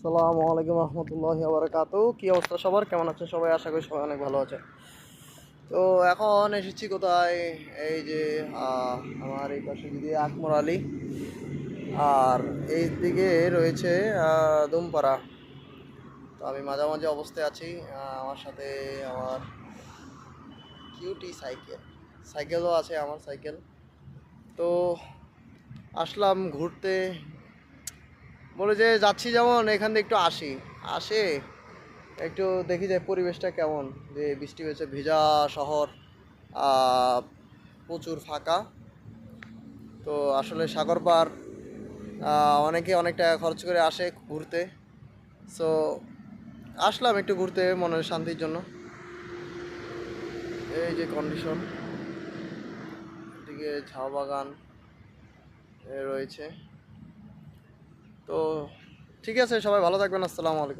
আসসালামু আলাইকুম রহমতুল্লাহি ওয়া বারাকাতুহু। কি অবস্থা সবার, কেমন আছেন সবাই? আশা করি সবাই অনেক ভালো আছে। তো এখন এসেছি কোথায়? এই যে আমার এই পাশে যদি আকমর আলী, আর এই দিকে রয়েছে দুমপাড়া। তো আমি মাঝামাঝি অবস্থায় আছি। আমার সাথে আমার কিউটি সাইকেলও আছে, আমার সাইকেল। তো আসলাম ঘুরতে, বলে যে যাচ্ছি যেমন এখান থেকে একটু আসে একটু দেখি যে পরিবেশটা কেমন, যে বৃষ্টি হয়েছে, ভেজা শহর, আহ, প্রচুর ফাঁকা। তো আসলে সাগর পার অনেকে অনেক টাকা খরচ করে আসে ঘুরতে। সো আসলাম একটু ঘুরতে মনের শান্তির জন্য। এই যে কন্ডিশন, এদিকে ঝাউ বাগান রয়েছে। তো ঠিক আছে, সবাই ভালো থাকবেন। আসসালামু আলাইকুম।